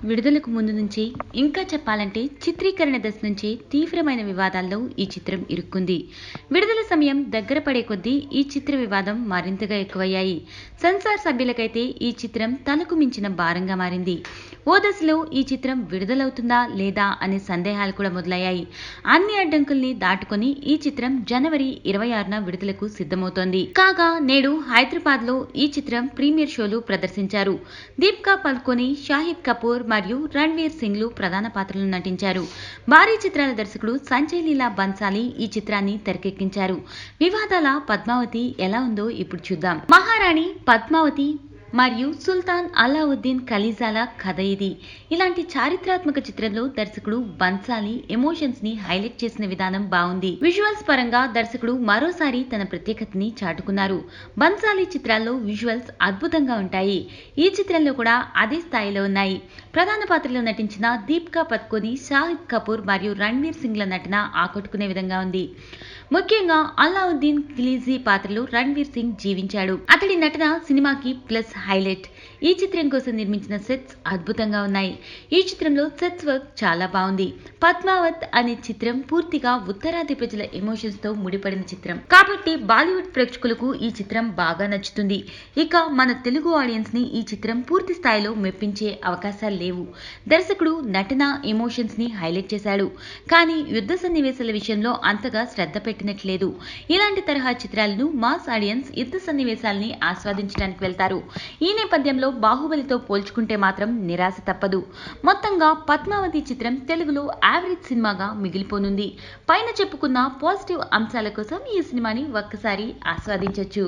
విడుదలకు ముందు నుంచి ఇంకా చెప్పాలంటే చిత్రీకరణ దశ నుంచి తీవ్రమైన వివాదాల్లో ఈ చిత్రం ఇరుక్కుంది. విడుదల సమయం దగ్గర పడే కొద్దీ ఈ చిత్ర వివాదం మరింతగా ఎక్కువయ్యాయి. సెన్సార్ సభ్యులకైతే ఈ చిత్రం తలకు మించిన భారంగా మారింది. ఓ దశలో ఈ చిత్రం విడుదలవుతుందా లేదా అనే సందేహాలు కూడా మొదలయ్యాయి. అన్ని అడ్డంకుల్ని దాటుకొని ఈ చిత్రం జనవరి 26న విడుదలకు సిద్ధమవుతోంది. కాగా నేడు హైదరాబాద్ లో ఈ చిత్రం ప్రీమియర్ షోలు ప్రదర్శించారు. దీపికా పదుకొనె, షాహిద్ కపూర్ మరియు రణ్వీర్ సింగ్ లు ప్రధాన పాత్రలు నటించారు. భారీ చిత్రాల దర్శకుడు సంజయ్ లీలా బన్సాలి ఈ చిత్రాన్ని తెరకెక్కించారు. వివాదాల పద్మావతి ఎలా ఉందో ఇప్పుడు చూద్దాం. మహారాణి పద్మావతి మరియు సుల్తాన్ అలావుద్దీన్ ఖలీజాల కథ ఇది. ఇలాంటి చారిత్రాత్మక చిత్రంలో దర్శకుడు బన్సాలి ఎమోషన్స్ ని హైలైట్ చేసిన విధానం బాగుంది. విజువల్స్ పరంగా దర్శకుడు మరోసారి తన ప్రత్యేకతని చాటుకున్నారు. బన్సాలి చిత్రాల్లో విజువల్స్ అద్భుతంగా ఉంటాయి. ఈ చిత్రంలో కూడా అదే స్థాయిలో ఉన్నాయి. ప్రధాన పాత్రలో నటించిన దీపికా పదుకొనె, షాహిద్ కపూర్ మరియు రణ్వీర్ సింగ్ ల నటన ఆకట్టుకునే విధంగా ఉంది. ముఖ్యంగా అలావుద్దీన్ ఖిల్జీ పాత్రలో రణ్వీర్ సింగ్ జీవించాడు. అతడి నటన సినిమాకి ప్లస్ హైలైట్. ఈ చిత్రం కోసం నిర్మించిన సెట్స్ అద్భుతంగా ఉన్నాయి. ఈ చిత్రంలో సెట్స్ వర్క్ చాలా బాగుంది. పద్మావత్ అనే చిత్రం పూర్తిగా ఉత్తరాది ప్రజల ఎమోషన్స్ తో ముడిపడిన చిత్రం కాబట్టి బాలీవుడ్ ప్రేక్షకులకు ఈ చిత్రం బాగా నచ్చుతుంది. ఇక మన తెలుగు ఆడియన్స్ ని ఈ చిత్రం పూర్తి స్థాయిలో మెప్పించే అవకాశాలు లేవు. దర్శకుడు నటన ఎమోషన్స్ ని హైలైట్ చేశాడు. కానీ యుద్ధ సన్నివేశాల విషయంలో అంతగా శ్రద్ధ పెట్టినట్లేదు. ఇలాంటి తరహా చిత్రాలను మాస్ ఆడియన్స్ యుద్ధ సన్నివేశాలని ఆస్వాదించడానికి వెళ్తారు. ఈ నేపథ్యంలో బాహుబలితో పోల్చుకుంటే మాత్రం నిరాశ తప్పదు. మొత్తంగా పద్మావతి చిత్రం తెలుగులో యావరేజ్ సినిమాగా మిగిలిపోనుంది. పైన చెప్పుకున్న పాజిటివ్ అంశాల కోసం ఈ సినిమాని ఒక్కసారి ఆస్వాదించొచ్చు.